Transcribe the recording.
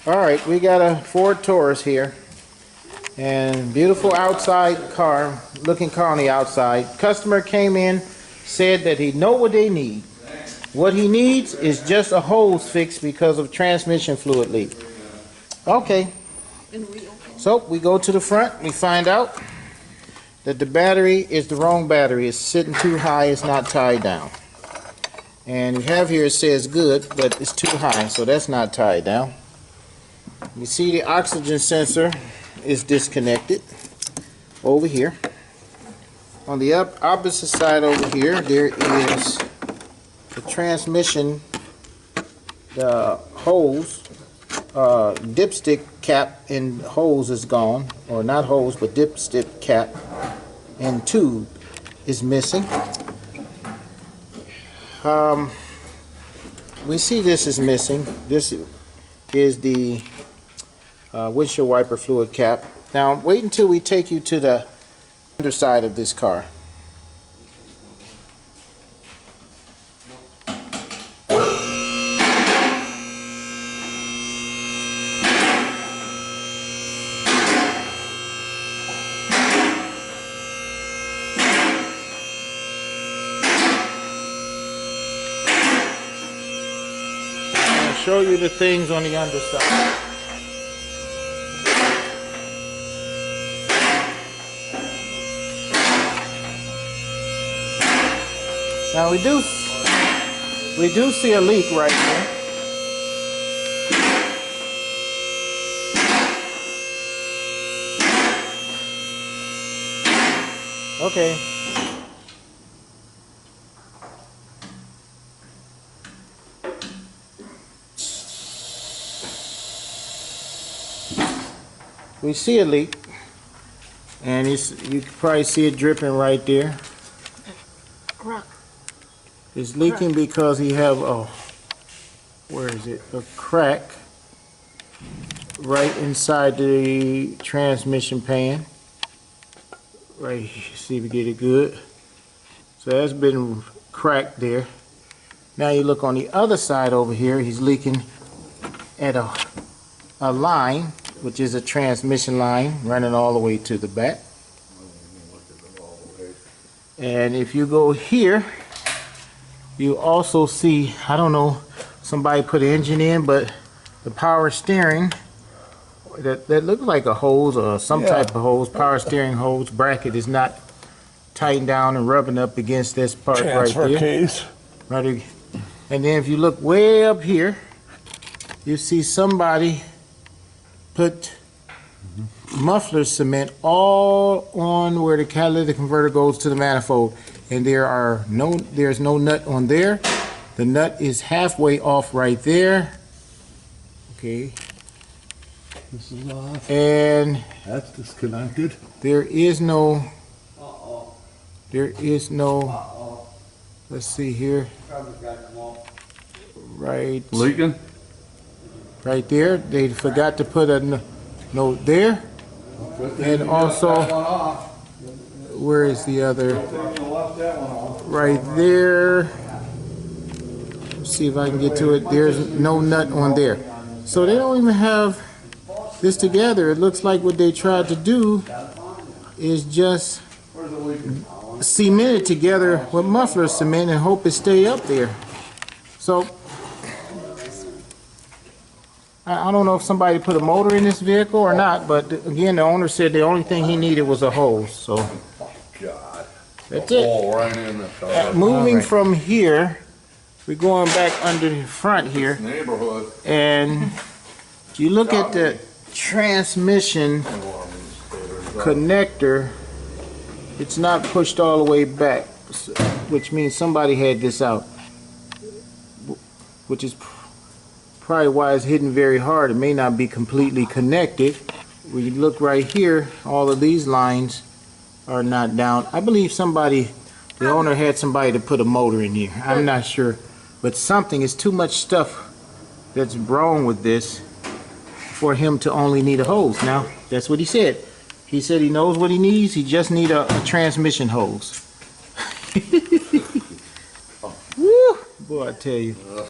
Alright, we got a Ford Taurus here. And beautiful outside car, looking car on the outside. Customer came in, said that he know what they need. What he needs is just a hose fix because of transmission fluid leak. Okay. So we go to the front, we find out that the battery is the wrong battery. It's sitting too high, it's not tied down. And you have here, it says good, but it's too high, so that's not tied down. You see the oxygen sensor is disconnected over here. On the opposite side over here, there is the transmission, the hose, dipstick cap and hose is gone, or not hose, but dipstick cap and tube is missing. We see this is missing. This is the windshield wiper fluid cap. Now wait until we take you to the underside of this car. I'll show you the things on the underside. Now we do see a leak right here. Okay. We see a leak, and you can probably see it dripping right there. It's leaking because he have a, where is it, a crack right inside the transmission pan. Right here, see if we get it good. So that's been cracked there. Now you look on the other side over here, he's leaking at a line, which is a transmission line running all the way to the back. And if you go here, you also see, I don't know, somebody put an engine in, but the power steering, that looks like a hose or some type of hose, power steering hose bracket is not tightened down and rubbing up against this part transfer right there. Case. Right. And then if you look way up here, you see somebody put muffler cement all on where the catalytic converter goes to the manifold. And there's no nut on there. The nut is halfway off right there. Okay. This is off. And That's disconnected. there is no, let's see here. Right. Leaking? Right there. They forgot to put a note there. And also, where is the other? Right there. Let's see if I can get to it. There's no nut on there. So they don't even have this together. It looks like what they tried to do is just cement it together with muffler cement and hope it stay up there. So I don't know if somebody put a motor in this vehicle or not, but again, the owner said the only thing he needed was a hose. So God. that's it. Right in the Moving from here, we're going back under the front here, neighborhood. and if you look at the transmission connector, it's not pushed all the way back, which means somebody had this out, which is probably why it's hidden very hard. It may not be completely connected. When you look right here, all of these lines are not down. I believe the owner had somebody to put a motor in here. I'm not sure, but something is too much stuff that's wrong with this for him to only need a hose. Now, that's what he said. He said he knows what he needs. He just need a transmission hose. Woo! Boy, I tell you.